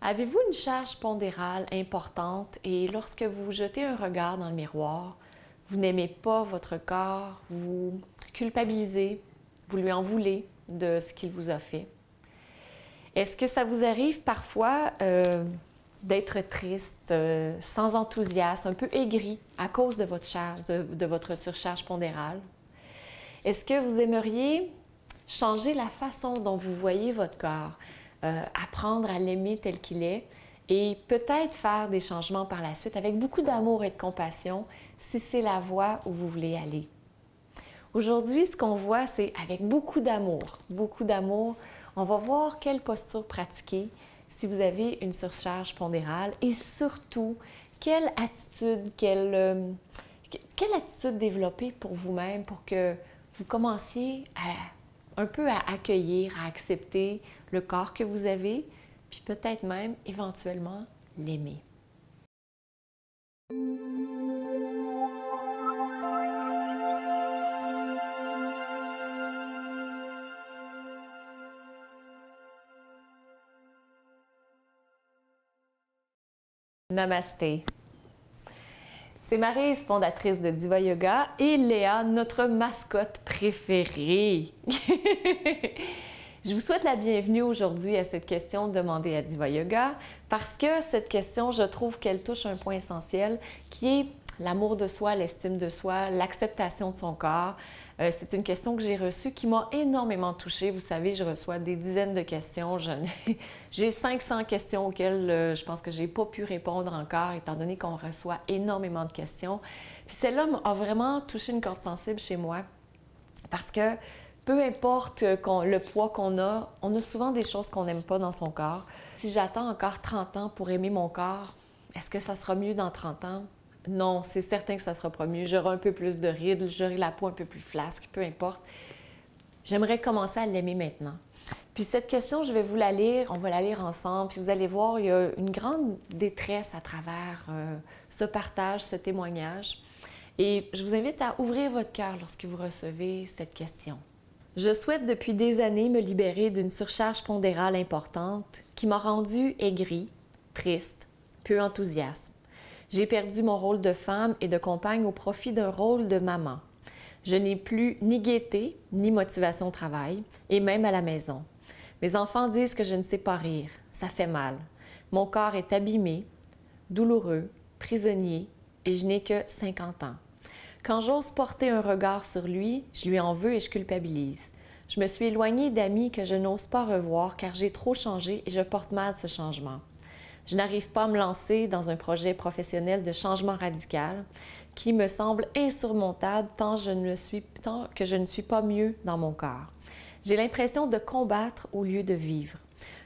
Avez-vous une charge pondérale importante et lorsque vous jetez un regard dans le miroir, vous n'aimez pas votre corps, vous culpabilisez, vous lui en voulez de ce qu'il vous a fait? Est-ce que ça vous arrive parfois d'être triste, sans enthousiasme, un peu aigri à cause de votre charge, de votre surcharge pondérale? Est-ce que vous aimeriez changer la façon dont vous voyez votre corps, apprendre à l'aimer tel qu'il est et peut-être faire des changements par la suite avec beaucoup d'amour et de compassion si c'est la voie où vous voulez aller? Aujourd'hui, ce qu'on voit, c'est avec beaucoup d'amour, on va voir quelle posture pratiquer si vous avez une surcharge pondérale et surtout, quelle attitude développer pour vous-même pour que vous commenciez un peu à accueillir, à accepter le corps que vous avez, puis peut-être même, éventuellement, l'aimer. Namasté. C'est Maryse, fondatrice de Diva Yoga, et Léa, notre mascotte préférée. Je vous souhaite la bienvenue aujourd'hui à cette question demandée à Diva Yoga parce que cette question, je trouve qu'elle touche un point essentiel qui est l'amour de soi, l'estime de soi, l'acceptation de son corps. C'est une question que j'ai reçue qui m'a énormément touchée. Vous savez, je reçois des dizaines de questions. J'ai 500 questions auxquelles je pense que je n'ai pas pu répondre encore, étant donné qu'on reçoit énormément de questions. Puis celle-là a vraiment touché une corde sensible chez moi parce que peu importe le poids qu'on a, on a souvent des choses qu'on n'aime pas dans son corps. Si j'attends encore 30 ans pour aimer mon corps, est-ce que ça sera mieux dans 30 ans? Non, c'est certain que ça sera pas mieux. J'aurai un peu plus de rides, j'aurai la peau un peu plus flasque, peu importe. J'aimerais commencer à l'aimer maintenant. Puis cette question, je vais vous la lire, on va la lire ensemble, puis vous allez voir, il y a une grande détresse à travers ce partage, ce témoignage. Et je vous invite à ouvrir votre cœur lorsque vous recevez cette question. Je souhaite depuis des années me libérer d'une surcharge pondérale importante qui m'a rendue aigrie, triste, peu enthousiaste. J'ai perdu mon rôle de femme et de compagne au profit d'un rôle de maman. Je n'ai plus ni gaieté, ni motivation au travail, et même à la maison. Mes enfants disent que je ne sais pas rire. Ça fait mal. Mon corps est abîmé, douloureux, prisonnier, et je n'ai que 50 ans. Quand j'ose porter un regard sur lui, je lui en veux et je culpabilise. Je me suis éloignée d'amis que je n'ose pas revoir car j'ai trop changé et je porte mal ce changement. Je n'arrive pas à me lancer dans un projet professionnel de changement radical qui me semble insurmontable tant que je ne suis pas mieux dans mon corps. J'ai l'impression de combattre au lieu de vivre.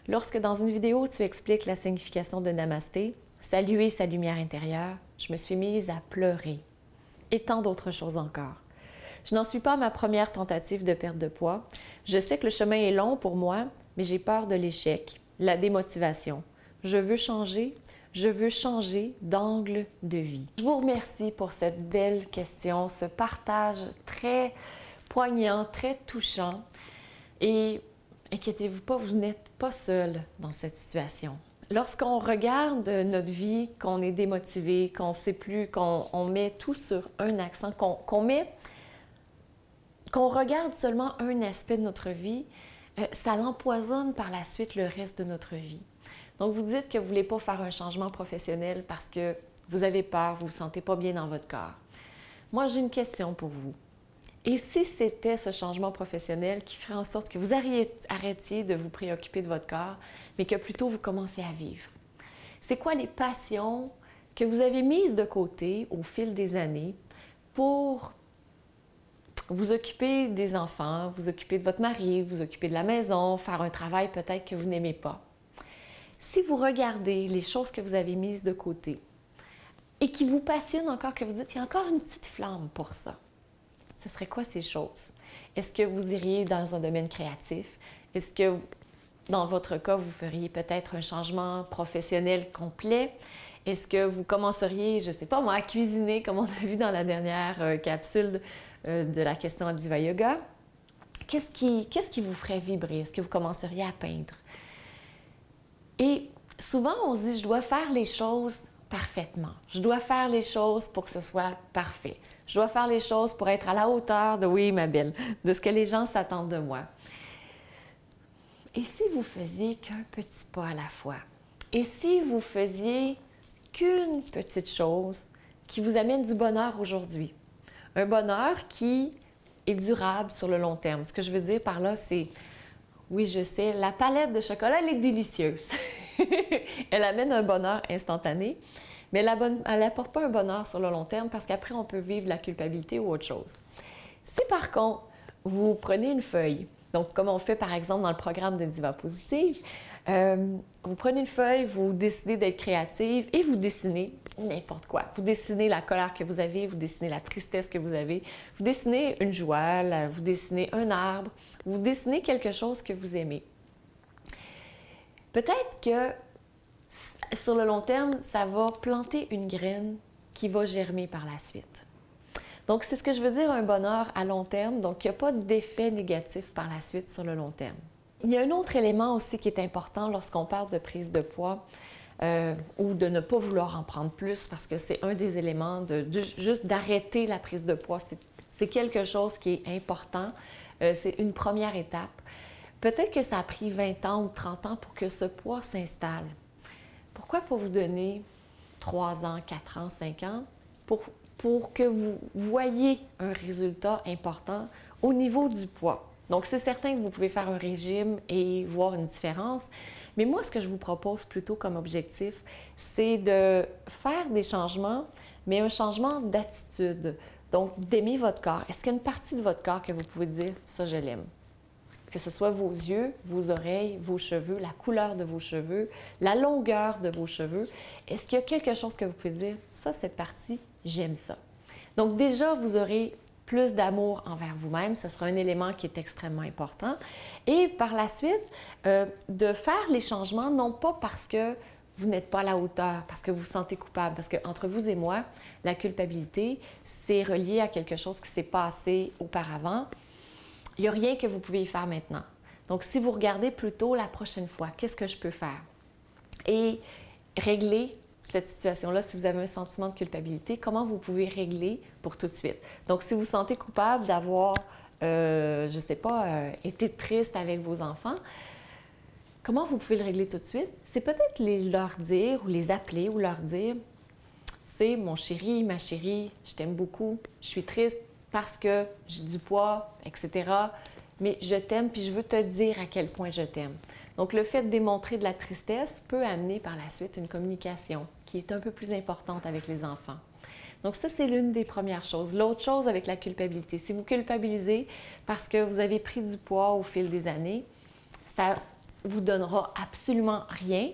Lorsque dans une vidéo tu expliques la signification de Namasté, saluer sa lumière intérieure, je me suis mise à pleurer. Et tant d'autres choses encore. Je n'en suis pas à ma première tentative de perte de poids. Je sais que le chemin est long pour moi, mais j'ai peur de l'échec, la démotivation. Je veux changer d'angle de vie. Je vous remercie pour cette belle question, ce partage très poignant, très touchant. Et inquiétez-vous pas, vous n'êtes pas seul dans cette situation. Lorsqu'on regarde notre vie, qu'on est démotivé, qu'on ne sait plus, qu'on met tout sur un accent, qu'on regarde seulement un aspect de notre vie, ça l'empoisonne par la suite le reste de notre vie. Donc, vous dites que vous ne voulez pas faire un changement professionnel parce que vous avez peur, vous ne vous sentez pas bien dans votre corps. Moi, j'ai une question pour vous. Et si c'était ce changement professionnel qui ferait en sorte que vous arrêtiez de vous préoccuper de votre corps, mais que plutôt vous commenciez à vivre? C'est quoi les passions que vous avez mises de côté au fil des années pour vous occuper des enfants, vous occuper de votre mari, vous occuper de la maison, faire un travail peut-être que vous n'aimez pas? Si vous regardez les choses que vous avez mises de côté et qui vous passionnent encore, que vous dites, il y a encore une petite flamme pour ça, ce serait quoi ces choses? Est-ce que vous iriez dans un domaine créatif? Est-ce que, dans votre cas, vous feriez peut-être un changement professionnel complet? Est-ce que vous commenceriez, je ne sais pas moi, à cuisiner, comme on a vu dans la dernière capsule de la question à Diva Yoga? Qu'est-ce qui vous ferait vibrer? Est-ce que vous commenceriez à peindre? Et souvent, on se dit, je dois faire les choses parfaitement. Je dois faire les choses pour que ce soit parfait. Je dois faire les choses pour être à la hauteur de, oui, ma belle, de ce que les gens s'attendent de moi. Et si vous faisiez qu'un petit pas à la fois? Et si vous faisiez qu'une petite chose qui vous amène du bonheur aujourd'hui? Un bonheur qui est durable sur le long terme. Ce que je veux dire par là, c'est, oui, je sais, la palette de chocolat, elle est délicieuse. Elle amène un bonheur instantané, mais elle n'apporte pas un bonheur sur le long terme parce qu'après, on peut vivre la culpabilité ou autre chose. Si par contre, vous prenez une feuille, donc comme on fait par exemple dans le programme de Diva Positive, vous prenez une feuille, vous décidez d'être créative et vous dessinez n'importe quoi. Vous dessinez la colère que vous avez, vous dessinez la tristesse que vous avez, vous dessinez une joie, vous dessinez un arbre, vous dessinez quelque chose que vous aimez. Peut-être que sur le long terme, ça va planter une graine qui va germer par la suite. Donc, c'est ce que je veux dire, un bonheur à long terme. Donc, il n'y a pas d'effet négatif par la suite sur le long terme. Il y a un autre élément aussi qui est important lorsqu'on parle de prise de poids ou de ne pas vouloir en prendre plus parce que c'est un des éléments juste d'arrêter la prise de poids. C'est quelque chose qui est important. C'est une première étape. Peut-être que ça a pris 20 ans ou 30 ans pour que ce poids s'installe. Pourquoi pas vous donner 3 ans, 4 ans, 5 ans pour que vous voyez un résultat important au niveau du poids? Donc, c'est certain que vous pouvez faire un régime et voir une différence, mais moi, ce que je vous propose plutôt comme objectif, c'est de faire des changements, mais un changement d'attitude. Donc, d'aimer votre corps. Est-ce qu'il y a une partie de votre corps que vous pouvez dire « ça, je l'aime » ? Que ce soit vos yeux, vos oreilles, vos cheveux, la couleur de vos cheveux, la longueur de vos cheveux. Est-ce qu'il y a quelque chose que vous pouvez dire « ça, cette partie, j'aime ça ». Donc déjà, vous aurez plus d'amour envers vous-même. Ce sera un élément qui est extrêmement important. Et par la suite, de faire les changements, non pas parce que vous n'êtes pas à la hauteur, parce que vous vous sentez coupable, parce qu'entre vous et moi, la culpabilité, c'est relié à quelque chose qui s'est passé auparavant. Il n'y a rien que vous pouvez y faire maintenant. Donc, si vous regardez plutôt la prochaine fois, qu'est-ce que je peux faire? Et régler cette situation-là, si vous avez un sentiment de culpabilité, comment vous pouvez régler pour tout de suite? Donc, si vous vous sentez coupable d'avoir, je ne sais pas, été triste avec vos enfants, comment vous pouvez le régler tout de suite? C'est peut-être leur dire ou les appeler ou leur dire, « C'est mon chéri, ma chérie, je t'aime beaucoup, je suis triste, parce que j'ai du poids, etc. Mais je t'aime, puis je veux te dire à quel point je t'aime. » Donc, le fait de démontrer de la tristesse peut amener par la suite une communication qui est un peu plus importante avec les enfants. Donc, ça, c'est l'une des premières choses. L'autre chose avec la culpabilité, si vous culpabilisez parce que vous avez pris du poids au fil des années, ça ne vous donnera absolument rien.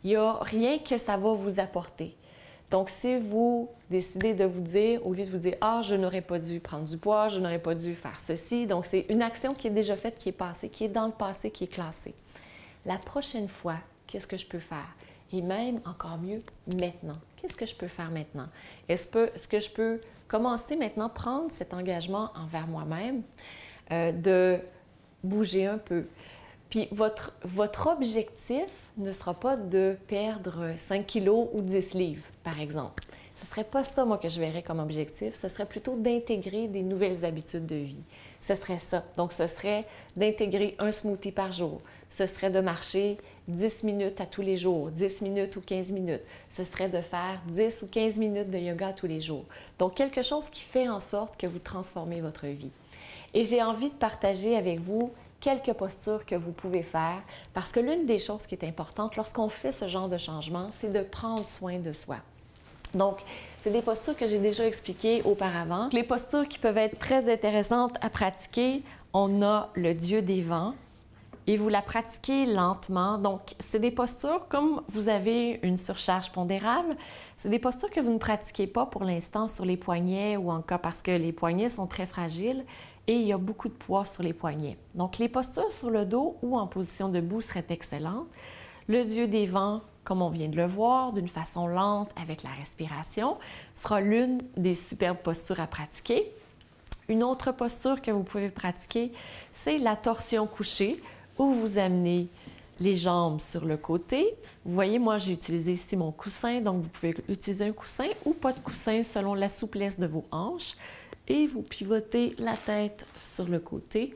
Il n'y a rien que ça va vous apporter. Donc, si vous décidez de vous dire, au lieu de vous dire « Ah, je n'aurais pas dû prendre du poids, je n'aurais pas dû faire ceci », donc c'est une action qui est déjà faite, qui est passée, qui est dans le passé, qui est classée. La prochaine fois, qu'est-ce que je peux faire? Et même, encore mieux, maintenant. Qu'est-ce que je peux faire maintenant? Est-ce que je peux commencer maintenant, prendre cet engagement envers moi-même, de bouger un peu? Puis votre objectif ne sera pas de perdre 5 kilos ou 10 livres, par exemple. Ce ne serait pas ça, moi, que je verrais comme objectif. Ce serait plutôt d'intégrer des nouvelles habitudes de vie. Ce serait ça. Donc, ce serait d'intégrer un smoothie par jour. Ce serait de marcher 10 minutes à tous les jours, 10 minutes ou 15 minutes. Ce serait de faire 10 ou 15 minutes de yoga tous les jours. Donc, quelque chose qui fait en sorte que vous transformez votre vie. Et j'ai envie de partager avec vous quelques postures que vous pouvez faire, parce que l'une des choses qui est importante lorsqu'on fait ce genre de changement, c'est de prendre soin de soi. Donc, c'est des postures que j'ai déjà expliquées auparavant. Les postures qui peuvent être très intéressantes à pratiquer, on a le Dieu des vents et vous la pratiquez lentement. Donc, c'est des postures comme vous avez une surcharge pondérale, c'est des postures que vous ne pratiquez pas pour l'instant sur les poignets ou encore parce que les poignets sont très fragiles et il y a beaucoup de poids sur les poignets. Donc, les postures sur le dos ou en position debout seraient excellentes. Le Dieu des vents, comme on vient de le voir, d'une façon lente avec la respiration, sera l'une des superbes postures à pratiquer. Une autre posture que vous pouvez pratiquer, c'est la torsion couchée, où vous amenez les jambes sur le côté. Vous voyez, moi, j'ai utilisé ici mon coussin, donc vous pouvez utiliser un coussin ou pas de coussin selon la souplesse de vos hanches. Et vous pivotez la tête sur le côté.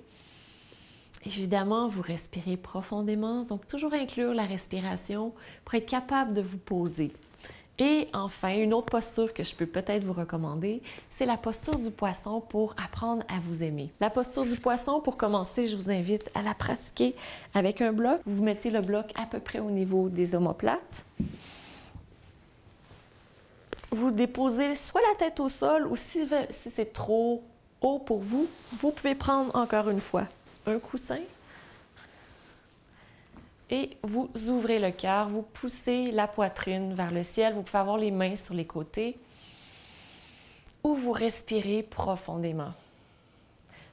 Évidemment, vous respirez profondément, donc toujours inclure la respiration pour être capable de vous poser. Et enfin, une autre posture que je peux peut-être vous recommander, c'est la posture du poisson pour apprendre à vous aimer. La posture du poisson, pour commencer, je vous invite à la pratiquer avec un bloc. Vous mettez le bloc à peu près au niveau des omoplates. Vous déposez soit la tête au sol ou si c'est trop haut pour vous, vous pouvez prendre encore une fois un coussin. Et vous ouvrez le cœur, vous poussez la poitrine vers le ciel. Vous pouvez avoir les mains sur les côtés ou vous respirez profondément.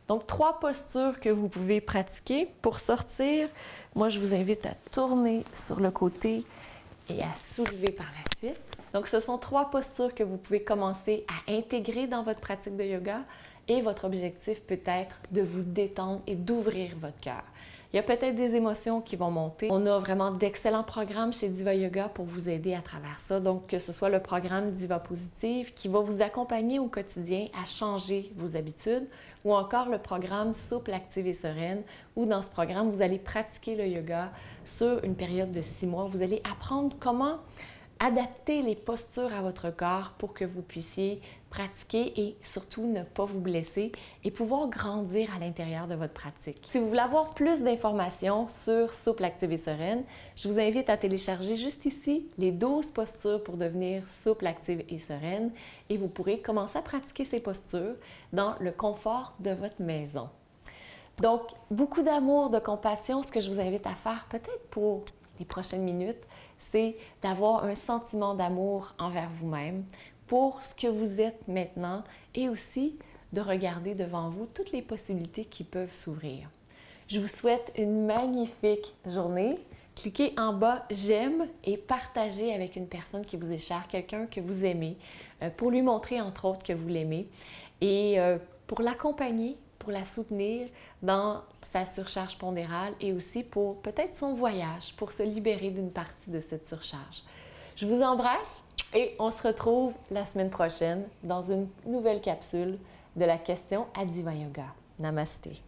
Donc, 3 postures que vous pouvez pratiquer. Pour sortir, moi, je vous invite à tourner sur le côté et à soulever par la suite. Donc, ce sont 3 postures que vous pouvez commencer à intégrer dans votre pratique de yoga et votre objectif peut être de vous détendre et d'ouvrir votre cœur. Il y a peut-être des émotions qui vont monter. On a vraiment d'excellents programmes chez Diva Yoga pour vous aider à travers ça. Donc, que ce soit le programme Diva Positive qui va vous accompagner au quotidien à changer vos habitudes ou encore le programme Souple, Active et Sereine où dans ce programme, vous allez pratiquer le yoga sur une période de 6 mois. Vous allez apprendre comment adapter les postures à votre corps pour que vous puissiez pratiquer et surtout ne pas vous blesser et pouvoir grandir à l'intérieur de votre pratique. Si vous voulez avoir plus d'informations sur Souple, Active et Sereine, je vous invite à télécharger juste ici les 12 postures pour devenir souple, active et sereine et vous pourrez commencer à pratiquer ces postures dans le confort de votre maison. Donc, beaucoup d'amour, de compassion. Ce que je vous invite à faire peut-être pour les prochaines minutes, c'est d'avoir un sentiment d'amour envers vous-même pour ce que vous êtes maintenant et aussi de regarder devant vous toutes les possibilités qui peuvent s'ouvrir. Je vous souhaite une magnifique journée. Cliquez en bas « J'aime » et partagez avec une personne qui vous est chère, quelqu'un que vous aimez, pour lui montrer entre autres que vous l'aimez et pour l'accompagner, pour la soutenir dans sa surcharge pondérale et aussi pour peut-être son voyage, pour se libérer d'une partie de cette surcharge. Je vous embrasse et on se retrouve la semaine prochaine dans une nouvelle capsule de la question à Diva Yoga. Namasté.